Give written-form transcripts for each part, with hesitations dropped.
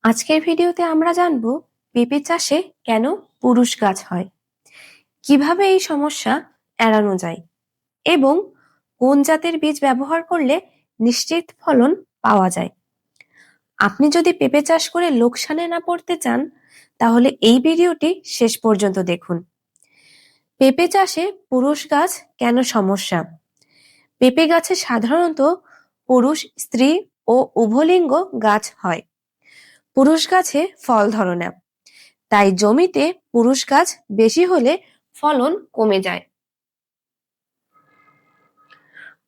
আজকের ভিডিওতে আমরা জানব পেঁপে চাষে কেন পুরুষ গাছ হয়, কিভাবে এই সমস্যা এড়ানো যায় এবং কোন জাতের বীজ ব্যবহার করলে নিশ্চিত ফলন পাওয়া যায়। আপনি যদি পেঁপে চাষ করে লোকসানে না পড়তে চান তাহলে এই ভিডিওটি শেষ পর্যন্ত দেখুন। পেঁপে চাষে পুরুষ গাছ কেন সমস্যা? পেঁপে গাছে সাধারণত পুরুষ, স্ত্রী ও উভলিঙ্গ গাছ হয়। পুরুষ গাছে ফল ধরে না, তাই জমিতে পুরুষ গাছ বেশি হলে ফলন কমে যায়।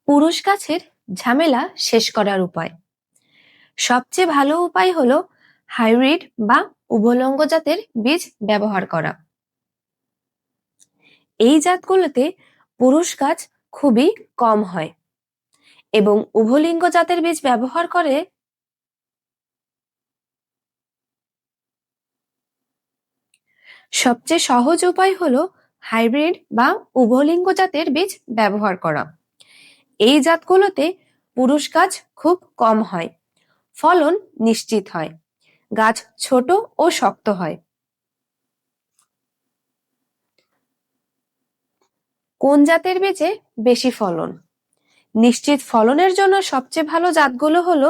পুরুষ গাছের ঝামেলা শেষ করার উপায়। সবচেয়ে ভালো উপায় হলো হাইব্রিড বা উভলঙ্গ জাতের বীজ ব্যবহার করা। এই জাতগুলোতে পুরুষ গাছ খুবই কম হয় এবং উভলিঙ্গ জাতের বীজ ব্যবহার করে সবচেয়ে সহজ উপায় হলো হাইব্রিড বা উভলিঙ্গ জাতের বীজ ব্যবহার করা। এই জাতগুলোতে পুরুষ গাছ খুব কম হয়, ফলন নিশ্চিত হয়, গাছ ছোট ও শক্ত হয়। কোন জাতের বীজে বেশি ফলন? নিশ্চিত ফলনের জন্য সবচেয়ে ভালো জাতগুলো হলো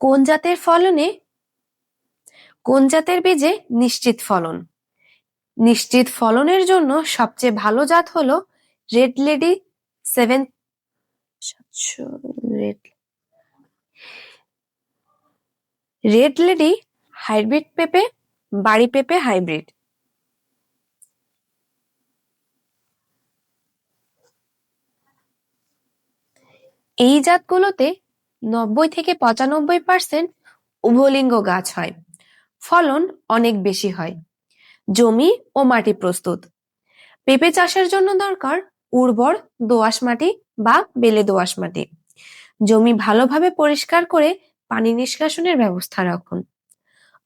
কোন জাতের বীজে নিশ্চিত ফলন? নিশ্চিত ফলনের জন্য সবচেয়ে ভালো জাত হলো red lady seven red lady hybrid পেঁপে, বাড়ি পেঁপে হাইব্রিড। এই জাতগুলোতে 90-95% উভলিঙ্গ গাছ হয়, ফলন অনেক বেশি হয়, জমি ও মাটি প্রস্তুত। পেঁপে চাষের জন্য দরকার উর্বর দোআঁশ মাটি বা বেলে দোআঁশ মাটি। জমি ভালোভাবে পরিষ্কার করে পানি নিষ্কাশনের ব্যবস্থা রাখুন।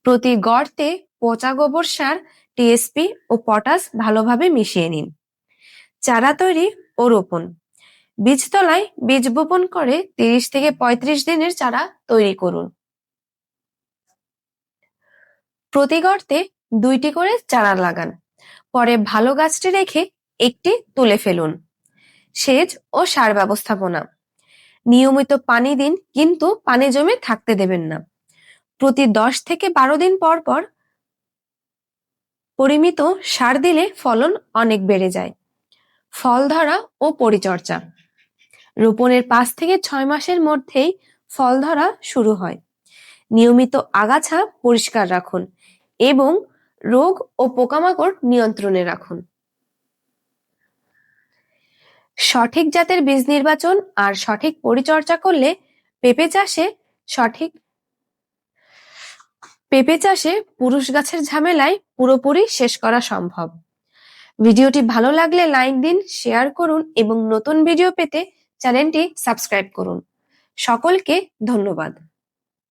প্রতি গর্তে পচা গোবর সার, টিএসপি ও পটাশ ভালোভাবে মিশিয়ে নিন। চারা তৈরি ও রোপণ। বীজতলায় বীজ বপন করে 30-35 দিনের চারা তৈরি করুন। প্রতি গর্তে 2টি করে চারা লাগান, পরে ভালো গাছটি রেখে একটি তুলে ফেলুন। সেচ ও সার ব্যবস্থাপনা। নিয়মিত পানি দিন, কিন্তু পানি জমে থাকতে দেবেন না। প্রতি 10-12 দিন পর পর পরিমিত সার দিলে ফলন অনেক বেড়ে যায়। ফল ধরা ও পরিচর্যা। রোপণের 5-6 মাসের মধ্যেই ফল ধরা শুরু হয়। নিয়মিত আগাছা পরিষ্কার রাখুন এবং রোগ ও পোকামাকড় নিয়ন্ত্রণে রাখুন। সঠিক জাতের বীজ নির্বাচন আর সঠিক পরিচর্যা করলে পেঁপে চাষে পুরুষ গাছের ঝামেলায় পুরোপুরি শেষ করা সম্ভব। ভিডিওটি ভালো লাগলে লাইক দিন, শেয়ার করুন এবং নতুন ভিডিও পেতে চ্যানেলটি সাবস্ক্রাইব করুন। সকলকে ধন্যবাদ।